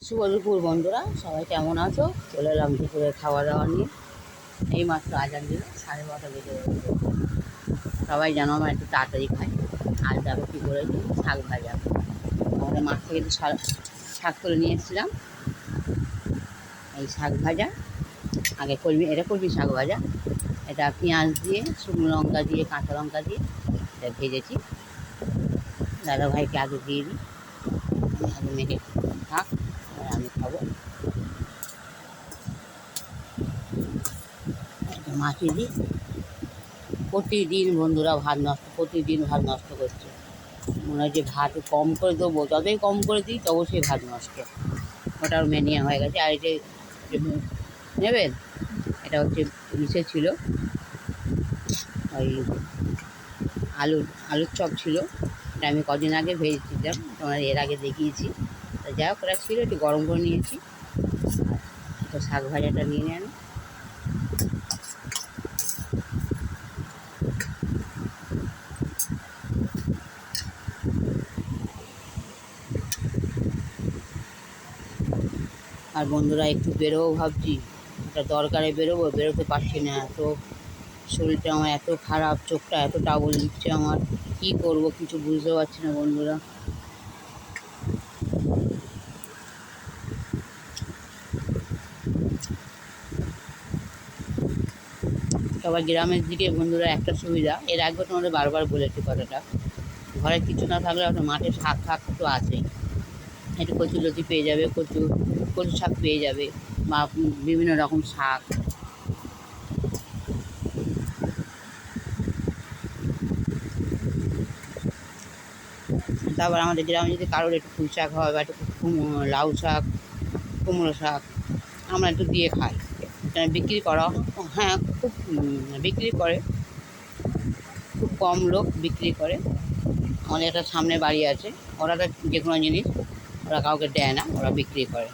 শুভ দুপুর বন্ধুরা, সবাই কেমন আছো? চলে এলাম দুপুরে খাওয়া দাওয়া নিয়ে। এই মাত্র আজান দিল, 12:30 বেজে গেছে। সবাই যেন আমরা একটু তাড়াতাড়ি খাই। আজ দেখো কী করেছি, শাক ভাজা। আমাদের মাঠ থেকে একটু শাক তুলে নিয়ে এসেছিলাম। এই শাক ভাজা আগে করবি, এটা করবি শাক ভাজা। এটা পেঁয়াজ দিয়ে, শুকনো লঙ্কা দিয়ে, কাঁচা লঙ্কা দিয়ে এটা ভেজেছি। দাদাভাইকে আগে দিয়ে দিই, আগে মেখে থাক, আর আমি খাবো। মাখিয়ে দিই। প্রতিদিন বন্ধুরা ভাত নষ্ট, প্রতিদিন ভাত নষ্ট করছে। মনে হয় যে ভাত কম করে দেবো, যতই কম করে দিই তবু সেই ভাত নষ্ট। ওটার মেনিয়া হয়ে গেছে। আর এটা নেবেন, এটা হচ্ছে ইসে ছিল, ওই আলুর চপ ছিল। এটা আমি কদিন আগে ভেজেছিলাম, তোমার এর আগে দেখিয়েছি। তো যাই হোক, ওটা ছিল, একটু গরম করে নিয়েছি। তো শাক ভাজাটা নিয়ে নেন। আর বন্ধুরা একটু বেরোবো ভাবছি, একটা দরকারে বেরোবো, বেরোতে পারছি না। এত শরীরটা আমার এত খারাপ, চোখটা এত টাবল দিচ্ছে আমার, কী করবো কিছু বুঝতে পারছি না বন্ধুরা। সবাই গ্রামের দিকে বন্ধুরা একটা সুবিধা, এর আগে তোমাদের বারবার বলেছি কথাটা, ঘরে কিছু না থাকলে একটা মাঠে শাক তো আছেই। একটু কচু লতি পেয়ে যাবে, কচু শাক পেয়ে যাবে, বা বিভিন্ন রকম শাক। তারপর আমাদের গ্রামে যদি কারোর একটু পুঁই শাক হয়, বা একটু লাউ শাক, কুমড়ো শাক, আমরা একটু দিয়ে খাই। বিক্রি করা, হ্যাঁ, খুব বিক্রি করে, খুব কম লোক বিক্রি করে। আমাদের একটা সামনে বাড়ি আছে, ওরা তো যে কোনো জিনিস ওরা কাউকে দেয় না, ওরা বিক্রি করে।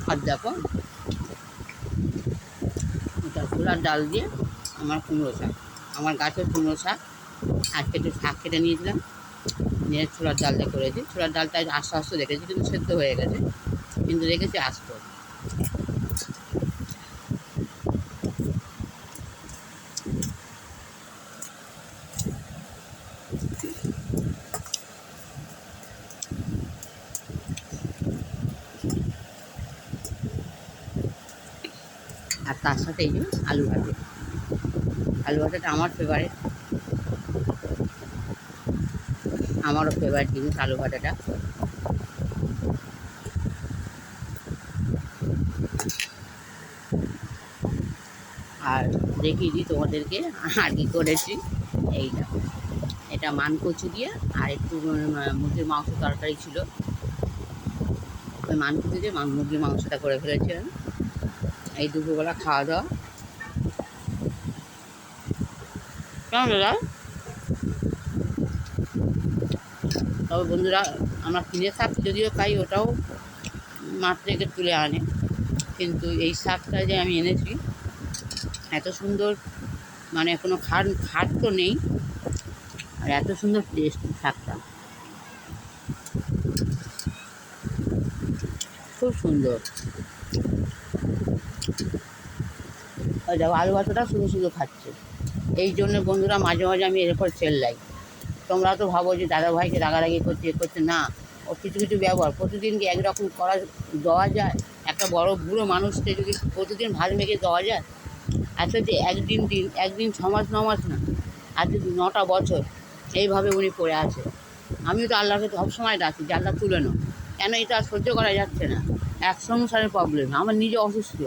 আর দেখো, এটা ছোলার ডাল দিয়ে আমার কুমড়ো শাক, আমার গাছের কুমড়ো শাক। আজকে একটু শাক কেটে নিয়েছিলাম, নিয়ে ছোলার ডালটা করেছি। ছোলার ডালটা আস্তে আস্তে রেখেছি, কিন্তু সেদ্ধ হয়ে গেছে, কিন্তু রেখেছি আস্ত। আর তার সাথে এই যে আলু ভাজা। আলু ভাজাটা আমার ফেভারিট, আমারও ফেভারিট জিনিস আলু ভাজাটা। আর দেখিয়ে দিই তোমাদেরকে আর কি করেছি। এইটা, এটা মানকচু দিয়ে আর একটু মুরগির মাংস তরকারি ছিল, ওই মানকচু দিয়ে মুরগির মাংসটা করে ফেলেছিলাম। এই দুপুরবেলা খাওয়া দাওয়া। কেমন দাদা? তবে বন্ধুরা, আমরা কিনে শাক যদিও খাই, ওটাও মাঠ থেকে তুলে আনে, কিন্তু এই শাকটা যে আমি এনেছি এত সুন্দর, মানে কোনো খাট তো নেই, আর এত সুন্দর টেস্ট শাকটা, খুব সুন্দর। ওই দেখো আলু ভাতাটা শুধু শুধু খাচ্ছে। এই জন্য বন্ধুরা মাঝে মাঝে আমি এর উপর চেল্লাই। তোমরা তো ভাবো যে দাদাভাইকে রাগারাগি করছে, এ করছে না। ও কিছু কিছু ব্যবহার প্রতিদিন কি একরকম করা দেওয়া যায়? একটা বড় বুড়ো মানুষকে যদি প্রতিদিন ভাত মেখে দেওয়া যায়? এত যে একদিন 6 মাস 9 মাস না, আর যদি 9টা বছর এইভাবে উনি পড়ে আছে। আমিও তো আল্লাহকে সবসময় ডাকি যে আল্লাহ তুলে নাও, কেন এটা সহ্য করা যাচ্ছে না। এক সংসারের প্রবলেম, আমার নিজে অসুস্থ,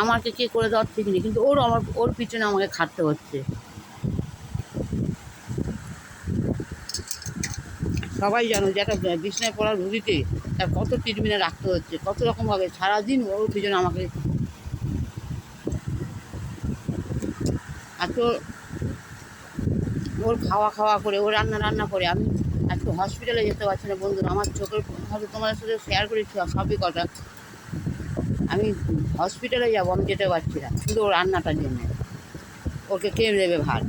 আমাকে কে করে দেওয়ার ঠিক নেই, কিন্তু ওর পিছনে আমাকে খাটতে হচ্ছে। সবাই জানো যে একটা বিছনায় পড়া রুগীকে তার কত ট্রিটমেন্টে রাখতে হচ্ছে, কত রকমভাবে সারাদিন ওর পিছনে আমাকে। আর তো ওর খাওয়া করে, ও রান্না করে আমি আজকে হসপিটালে যেতে পারছি না বন্ধুরা। আমার চোখের হয়তো তোমাদের সাথে শেয়ার করেছি সবই কথা। আমি হসপিটালে যাবো, আমি যেতে পারছি না শুধু ও রান্নাটার জন্যে। ওকে কে দেবে ভাত?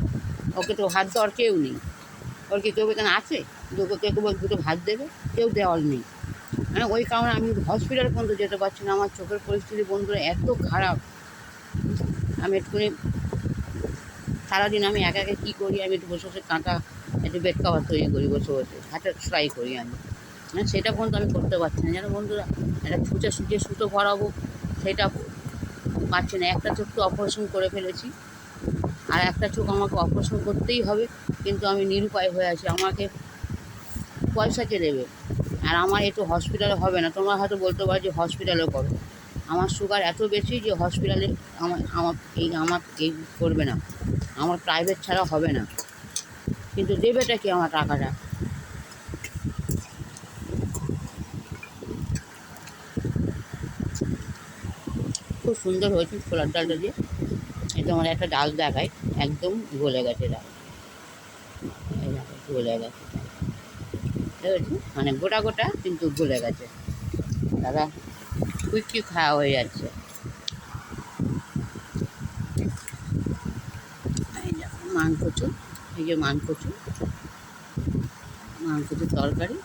ওকে তো ভাত দেওয়ার কেউ নেই। ওর কি কেউ এখানে আছে কেউ দুটো ভাত দেবে? কেউ দেওয়ার নেই। হ্যাঁ, ওই কারণে আমি হসপিটাল পর্যন্ত যেতে পারছি না। আমার চোখের পরিস্থিতি বন্ধুরা এত খারাপ। আমি একটুখানি সারাদিন আমি একা একা কী করি, আমি একটু বসে বসে কাঁটা একটু বেড কভার তৈরি করি, বসে বসে হাতে সেলাই করি আমি। হ্যাঁ, সেটা পর্যন্ত আমি করতে পারছি না জানো বন্ধুরা। একটা সুচে সুতো ভরাবো, সেটা পারছি না। একটা চোখ তো অপারেশন করে ফেলেছি, আর একটা চোখ আমাকে অপারেশন করতেই হবে, কিন্তু আমি নিরুপায় হয়ে আছি। আমাকে পয়সা কে দেবে? আর আমার একটু হসপিটালে হবে না। তোমরা হয়তো বলতে পারো যে হসপিটালে করো। আমার সুগার এত বেশি যে হসপিটালে আমার এই করবে না, আমার প্রাইভেট ছাড়া হবে না। কিন্তু দেবেটা কি আমার টাকাটা? খুব সুন্দর হয়েছে ছোলার ডালটা দিয়ে। এটা আমার একটা ডাল দেখায়, একদম গলে গেছে ডাল, এই দেখো গলে গেছে, বুঝেছি মানে গোটা গোটা কিন্তু গলে গেছে। দাদা কুইকি খাওয়া হয়ে যাচ্ছে। এই দেখো মানকচু, এই যে মানকচুর তরকারি।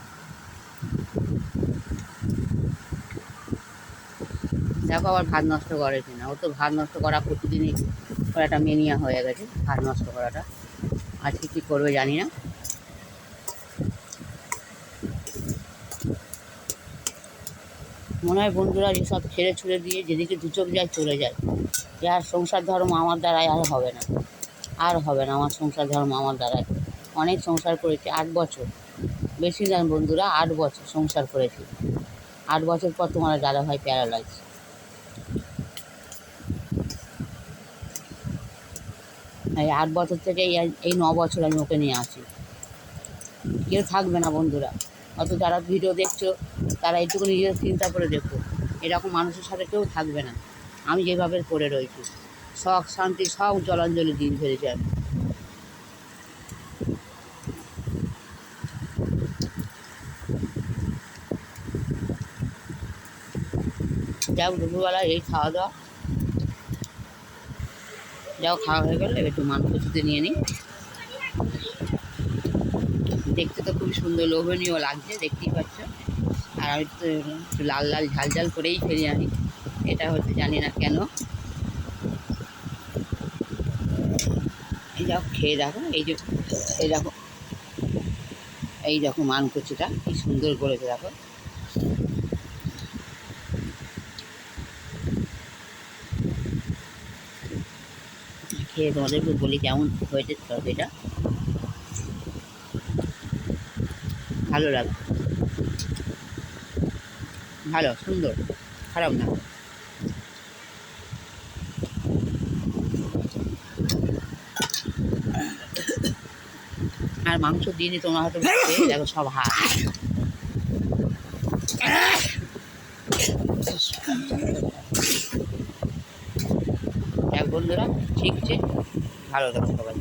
দেখো আবার ভাত নষ্ট করে কিনা। ও তো ভাত নষ্ট করা প্রতিদিনই ওর একটা মেনিয়া হয়ে গেছে, ভাত নষ্ট করাটা। আজকে কী করবে জানি না। মনে হয় বন্ধুরা যেসব ছেড়ে ছুড়ে দিয়ে যেদিকে দু চোখ যায় চলে যায়। যে আর সংসার ধর্ম আমার দ্বারাই আর হবে না, আর হবে না আমার সংসার ধর্ম আমার দ্বারাই। অনেক সংসার করেছি, 8 বছর, বেশি না বন্ধুরা, 8 বছর সংসার করেছি। 8 বছর পর তোমার দাদাভাই প্যারালাইজ। এই 8 বছর থেকে এই 9 বছর আমি ওকে নিয়ে আসি। কেউ থাকবে না বন্ধুরা। অত যারা ভিডিও দেখছো তারা এইটুকু নিজের চিন্তা করে দেখো, এরকম মানুষের সাথে কেউ থাকবে না। আমি যেভাবে পড়ে রয়েছি, শখ শান্তি সব জলাঞ্জলি দিন ফেলেছি আমি। যাও দুপুরবেলা এই খাওয়া দাওয়া, যাও খাওয়া হয়ে গেলে একটু মাংস ছুতে নিয়ে নিই। দেখতে তো খুব সুন্দর লোভনীয় লাগছে, দেখতেই পাচ্ছ। আর আমি তো একটু লাল লাল ঝাল ঝাল করেই ফেলি আমি, এটা হচ্ছে জানি না কেন। এই দেখো খেয়ে দেখো, এই দেখো এই দেখো মানকচুটা কি সুন্দর করেছে দেখো। খেয়ে তোমাদেরকে বলি কেমন হয়েছে তরকারিটা। ভালো লাগে, ভালো সুন্দর, খারাপ না। আর মাংস দিইনি, তোমরা হয়তো দেখো সব হাত। এক বন্ধুরা, ঠিক ভালো থাকো সবাই।